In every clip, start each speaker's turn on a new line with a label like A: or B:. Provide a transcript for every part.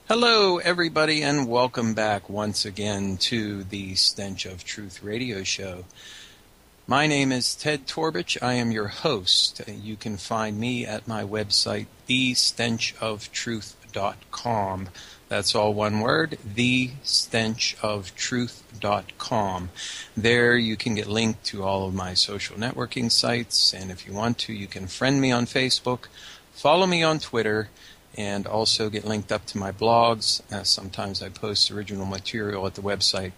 A: Hello, everybody, and welcome back once again to the Stench of Truth radio show. My name is Ted Torbich. I am your host. You can find me at my website, thestenchoftruth.com. That's all one word, thestenchoftruth.com. There you can get linked to all of my social networking sites, and if you want to, you can friend me on Facebook, follow me on Twitter, and also get linked up to my blogs. Sometimes I post original material at the website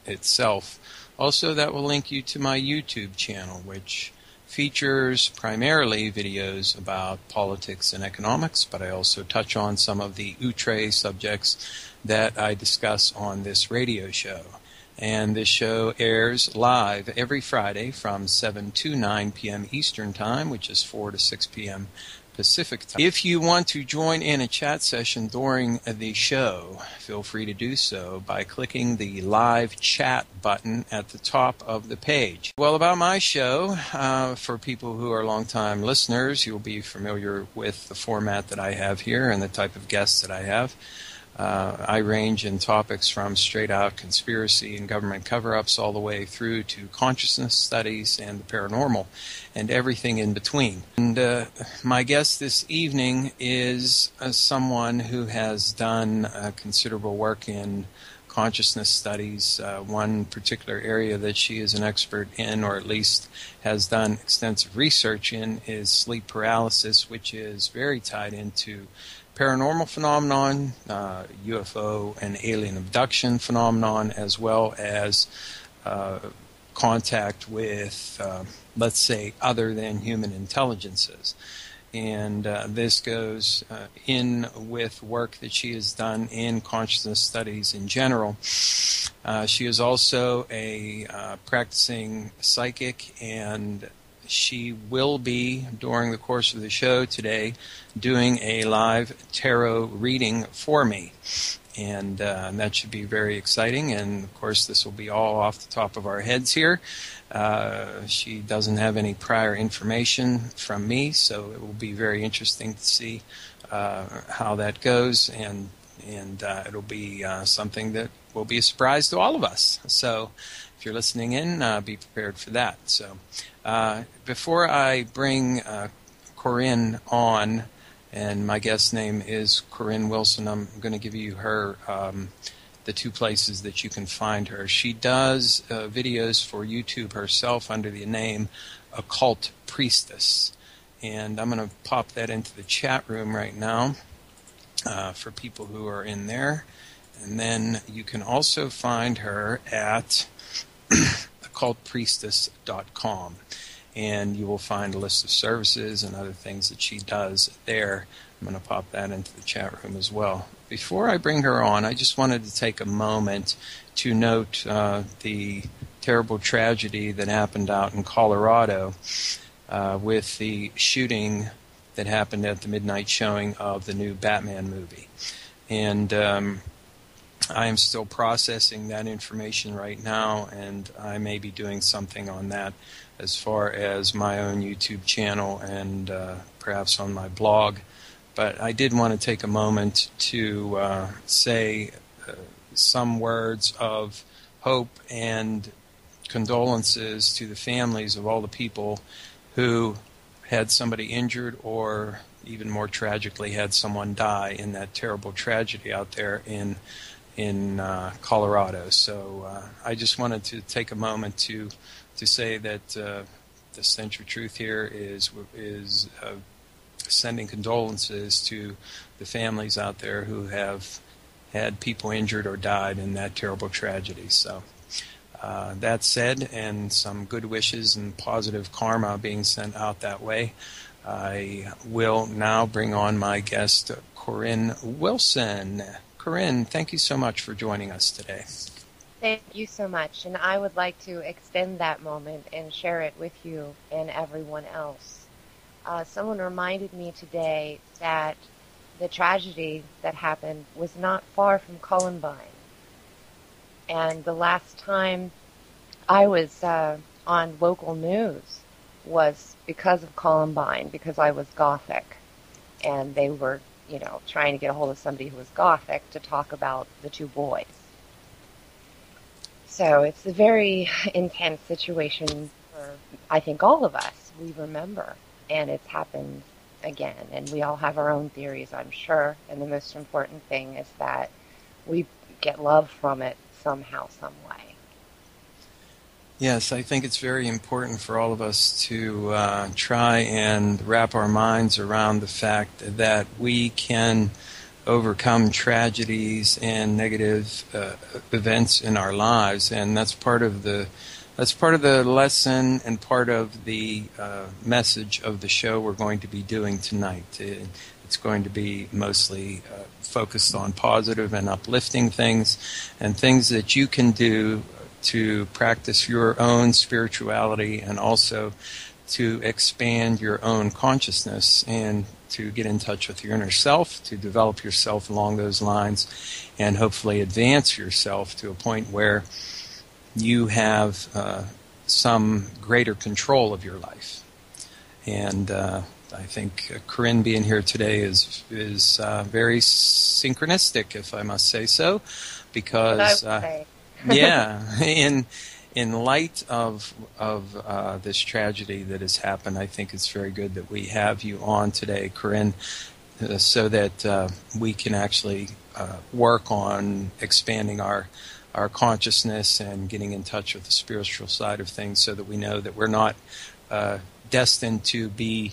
A: itself. Also, that will link you to my YouTube channel, which features primarily videos about politics and economics, but I also touch on some of the outre subjects that I discuss on this radio show. And this show airs live every Friday from 7 to 9 p.m. Eastern Time, which is 4 to 6 p.m. Pacific Time. If you want to join in a chat session during the show, feel free to do so by clicking the live chat button at the top of the page. Well, about my show, for people who are longtime listeners, you'll be familiar with the format that I have here and the type of guests that I have. I range in topics from straight-out conspiracy and government cover-ups all the way through to consciousness studies and the paranormal and everything in between. And my guest this evening is someone who has done considerable work in consciousness studies. One particular area that she is an expert in, or at least has done extensive research in, is sleep paralysis, which is very tied into paranormal phenomenon, UFO and alien abduction phenomenon, as well as contact with, let's say, other than human intelligences. And this goes in with work that she has done in consciousness studies in general. She is also a practicing psychic, and she will be, during the course of the show today, doing a live tarot reading for me. And that should be very exciting. And, of course, this will be all off the top of our heads here. She doesn't have any prior information from me, so it will be very interesting to see how that goes. And it'll be something that will be a surprise to all of us. So if you're listening in, be prepared for that. So before I bring Korinne on, and my guest name is Korinne Wilson, I'm going to give you her the two places that you can find her. She does videos for YouTube herself under the name Occult Priestess. And I'm going to pop that into the chat room right now for people who are in there. And then you can also find her at occultpriestess.com. And you will find a list of services and other things that she does there. I'm going to pop that into the chat room as well. Before I bring her on, I just wanted to take a moment to note the terrible tragedy that happened out in Colorado with the shooting that happened at the midnight showing of the new Batman movie. And I am still processing that information right now, and I may be doing something on that as far as my own YouTube channel and perhaps on my blog. But I did want to take a moment to say some words of hope and condolences to the families of all the people who had somebody injured, or even more tragically had someone die in that terrible tragedy out there in Colorado. So I just wanted to take a moment to say that the Stench of Truth here is sending condolences to the families out there who have had people injured or died in that terrible tragedy. So that said, and some good wishes and positive karma being sent out that way, I will now bring on my guest, Korinne Wilson. Korinne, thank you so much for joining us today.
B: Thank you so much, and I would like to extend that moment and share it with you and everyone else. Someone reminded me today that the tragedy that happened was not far from Columbine. And the last time I was on local news was because of Columbine, because I was Gothic. And they were trying to get a hold of somebody who was Gothic to talk about the two boys. So it's a very intense situation for, I think, all of us. We remember, and it's happened again, and we all have our own theories, I'm sure, and the most important thing is that we get love from it somehow, some way.
A: Yes, I think it's very important for all of us to try and wrap our minds around the fact that we can overcome tragedies and negative events in our lives, and that's part of the lesson and part of the message of the show we're going to be doing tonight. It's going to be mostly focused on positive and uplifting things, and things that you can do to practice your own spirituality and also to expand your own consciousness and to get in touch with your inner self, to develop yourself along those lines, and hopefully advance yourself to a point where you have some greater control of your life. And I think Korinne being here today is very synchronistic, if I must say so, because yeah, in light of this tragedy that has happened, I think it's very good that we have you on today, Korinne, so that we can actually work on expanding our consciousness and getting in touch with the spiritual side of things, so that we know that we're not destined to be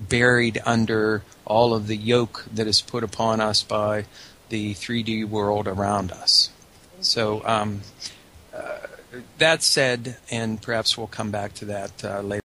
A: buried under all of the yoke that is put upon us by the 3D world around us. So that said, and perhaps we'll come back to that later.